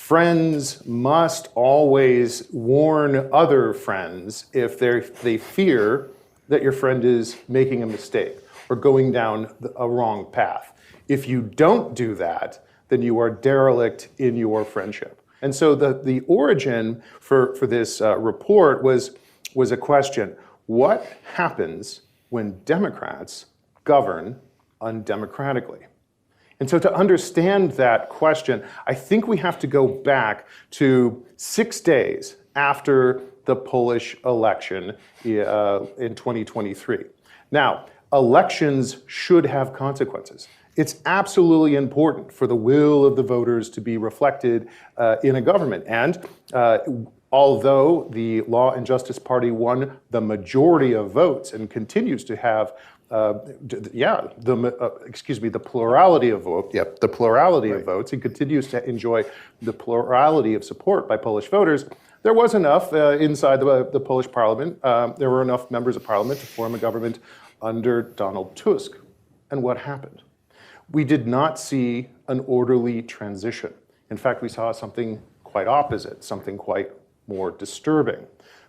Friends must always warn other friends if they fear that your friend is making a mistake or going down a wrong path. If you don't do that, then you are derelict in your friendship. And so the origin for this report was a question: what happens when Democrats govern undemocratically? And so to understand that question, I think we have to go back to 6 days after the Polish election in 2023. Now, elections should have consequences. It's absolutely important for the will of the voters to be reflected in a government. And although the Law and Justice Party won the majority of votes and continues to have the plurality of votes. Yep, the plurality of votes, and continues to enjoy the plurality of support by Polish voters. There was enough inside the Polish parliament. There were enough members of parliament to form a government under Donald Tusk. And what happened? We did not see an orderly transition. In fact, we saw something quite opposite, something quite more disturbing.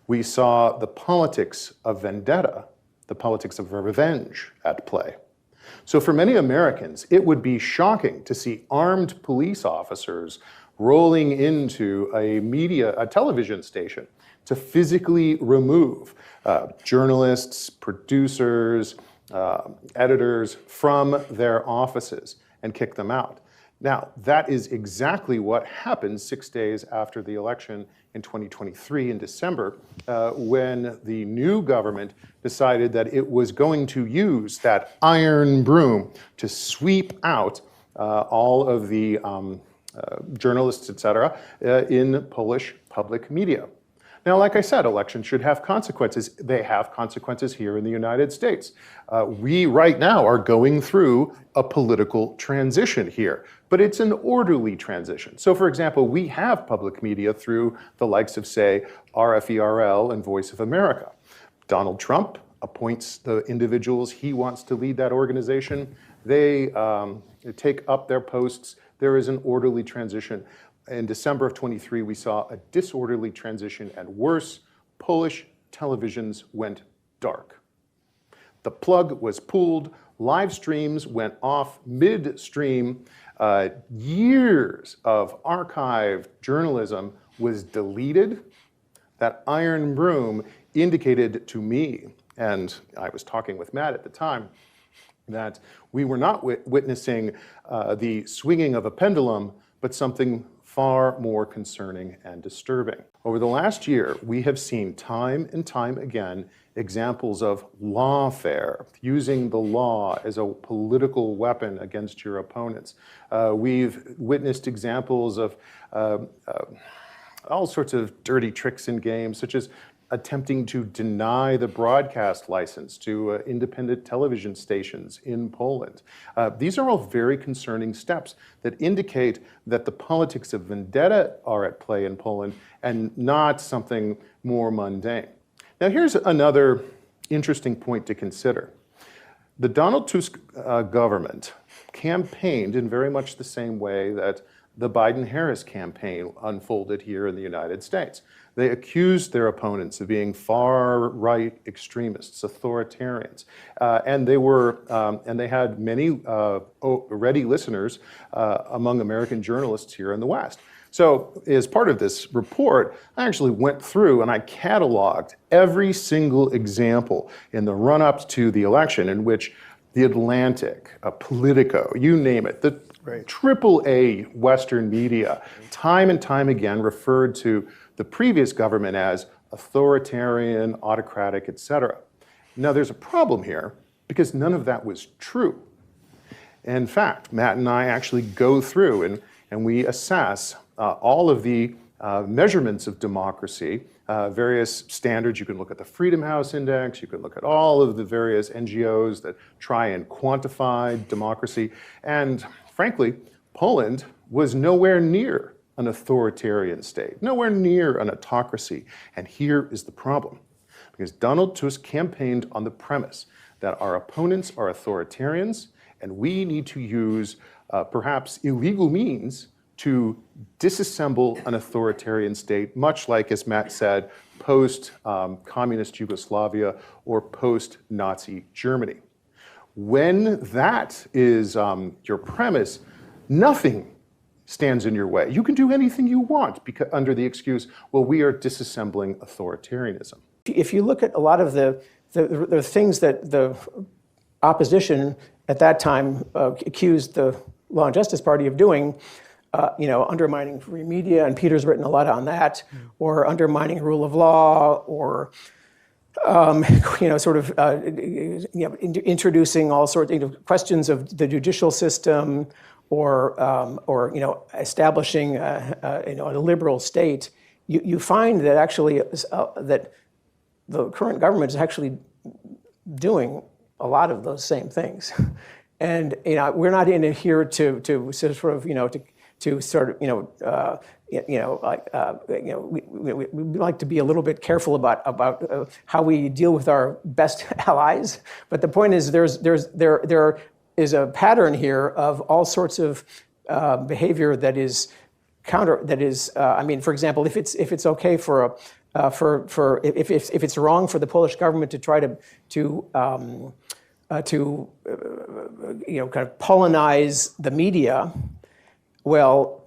We saw the politics of vendetta, the politics of revenge at play. So for many Americans, it would be shocking to see armed police officers rolling into a television station to physically remove journalists, producers, editors from their offices and kick them out. Now, that is exactly what happened 6 days after the election in 2023 in December, when the new government decided that it was going to use that iron broom to sweep out all of the journalists, etc., in Polish public media. Now, like I said, elections should have consequences. They have consequences here in the United States. We right now are going through a political transition here, but it's an orderly transition. So for example, we have public media through the likes of, say, RFERL and Voice of America. Donald Trump appoints the individuals he wants to lead that organization. They take up their posts. There is an orderly transition. In December of 23, we saw a disorderly transition, and worse, Polish televisions went dark. The plug was pulled, live streams went off midstream, years of archived journalism was deleted. That iron broom indicated to me, and I was talking with Matt at the time, that we were not witnessing the swinging of a pendulum, but something far more concerning and disturbing. Over the last year, we have seen time and time again examples of lawfare, using the law as a political weapon against your opponents. We've witnessed examples of all sorts of dirty tricks and games, such as attempting to deny the broadcast license to independent television stations in Poland. These are all very concerning steps that indicate that the politics of vendetta are at play in Poland and not something more mundane. Now here's another interesting point to consider. The Donald Tusk government campaigned in very much the same way that the Biden-Harris campaign unfolded here in the United States. They accused their opponents of being far-right extremists, authoritarians, and they had many ready listeners among American journalists here in the West. So as part of this report, I actually went through and I cataloged every single example in the run-ups to the election in which The Atlantic, Politico, you name it, the AAA Western media, time and time again referred to the previous government as authoritarian, autocratic, etc. Now there's a problem here because none of that was true. In fact, Matt and I actually go through and we assess all of the measurements of democracy, various standards. You can look at the Freedom House Index, you can look at all of the various NGOs that try and quantify democracy, and frankly, Poland was nowhere near an authoritarian state, nowhere near an autocracy. And here is the problem, because Donald Tusk campaigned on the premise that our opponents are authoritarians and we need to use perhaps illegal means to disassemble an authoritarian state, much like, as Matt said, post-communist Yugoslavia or post-Nazi Germany. When that is your premise, nothing stands in your way. You can do anything you want because, under the excuse, well, we are disassembling authoritarianism. If you look at a lot of the things that the opposition at that time accused the Law and Justice Party of doing, undermining free media, and Peter's written a lot on that, or undermining rule of law, or introducing all sorts of questions of the judicial system, or establishing a liberal state. You find that actually that the current government is actually doing a lot of those same things, and we're not in it here to we like to be a little bit careful about how we deal with our best allies. But the point is, there is a pattern here of all sorts of behavior that is counter. That is, for example, if it's okay if it's wrong for the Polish government to try to kind of Polonize the media. Well,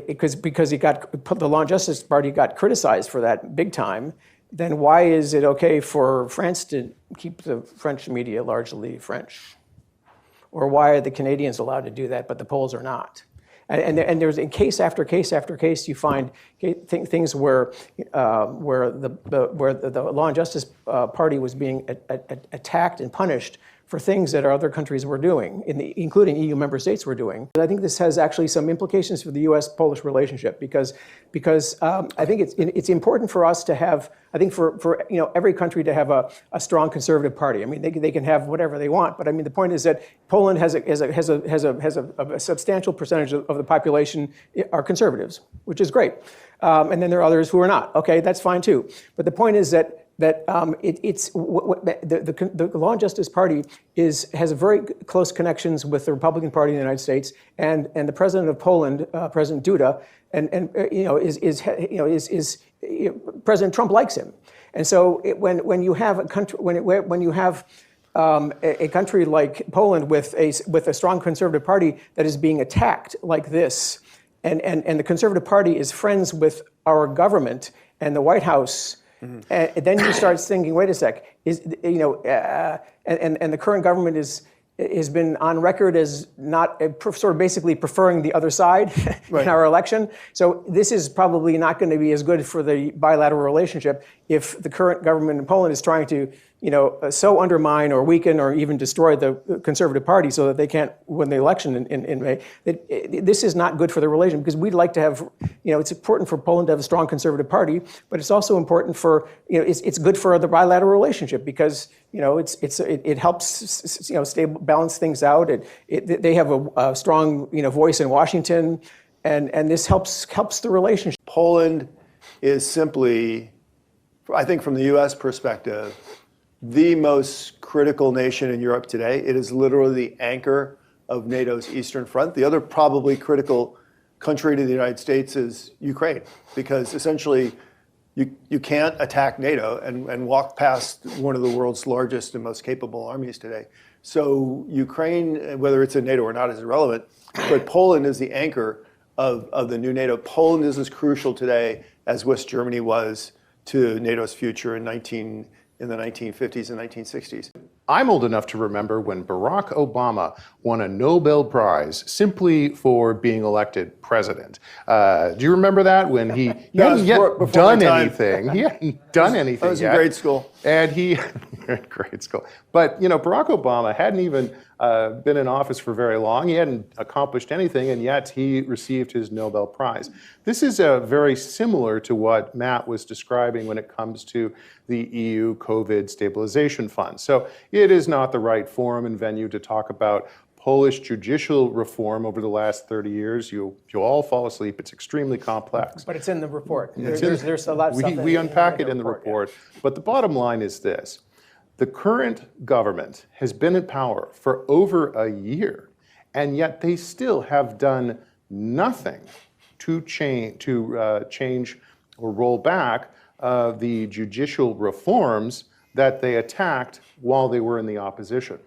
because the Law and Justice Party got criticized for that big time, then why is it okay for France to keep the French media largely French? Or why are the Canadians allowed to do that, but the Poles are not? And there's in case after case after case, you find things where the Law and Justice Party was being attacked and punished for things that other countries were doing, including EU member states were doing. I think this has actually some implications for the U.S.-Polish relationship because I think it's important for us to have, I think for every country to have a strong conservative party. I mean, they can have whatever they want, but I mean the point is that Poland has a substantial percentage of the population are conservatives, which is great, and then there are others who are not. Okay, that's fine too. But the point is that the Law and Justice Party has very close connections with the Republican Party in the United States, and the president of Poland, President Duda, President Trump likes him, and so when you have a country when you have a country like Poland with a strong conservative party that is being attacked like this, and the Conservative Party is friends with our government and the White House. Mm-hmm. And then you start thinking, wait a sec, and the current government has been on record as not sort of basically preferring the other side in our election. So this is probably not going to be as good for the bilateral relationship if the current government in Poland is trying to so undermine or weaken or even destroy the Conservative Party so that they can't win the election in May. This is not good for the relationship because we'd like to have, it's important for Poland to have a strong Conservative Party, but it's also important for, it's good for the bilateral relationship because, it helps, balance things out. They have a strong, voice in Washington, and this helps the relationship. Poland is simply, I think from the U.S. perspective, the most critical nation in Europe today. It is literally the anchor of NATO's Eastern Front. The other probably critical country to the United States is Ukraine, because essentially you can't attack NATO and walk past one of the world's largest and most capable armies today. So Ukraine, whether it's in NATO or not, is irrelevant, but Poland is the anchor of the new NATO. Poland is as crucial today as West Germany was to NATO's future in the 1950s and 1960s. I'm old enough to remember when Barack Obama won a Nobel Prize simply for being elected president. Do you remember that? When he hadn't yet done anything. He hadn't done anything yet. I was in grade school. And grade school. But Barack Obama hadn't even been in office for very long. He hadn't accomplished anything, and yet he received his Nobel Prize. This is very similar to what Matt was describing when it comes to the EU COVID Stabilization Fund. So it is not the right forum and venue to talk about Polish judicial reform over the last 30 years. You'll all fall asleep. It's extremely complex. But it's in the report. There's a lot of stuff. We unpack it in the report. Yeah. But the bottom line is this. The current government has been in power for over a year, and yet they still have done nothing to change or roll back the judicial reforms that they attacked while they were in the opposition.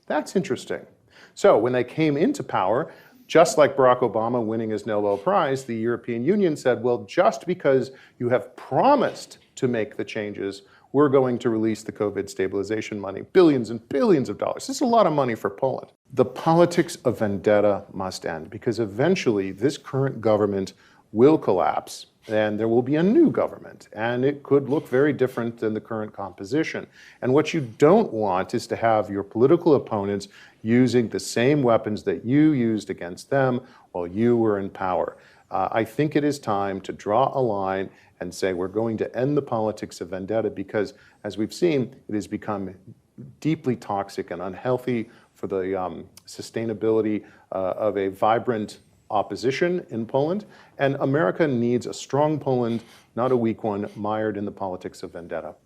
That's interesting. So when they came into power, just like Barack Obama winning his Nobel Prize, the European Union said, well, just because you have promised to make the changes, we're going to release the COVID stabilization money, billions and billions of dollars. This is a lot of money for Poland. The politics of vendetta must end, because eventually this current government will collapse and there will be a new government, and it could look very different than the current composition. And what you don't want is to have your political opponents using the same weapons that you used against them while you were in power. I think it is time to draw a line and say we're going to end the politics of vendetta, because, as we've seen, it has become deeply toxic and unhealthy for the sustainability of a vibrant opposition in Poland. And America needs a strong Poland, not a weak one, mired in the politics of vendetta.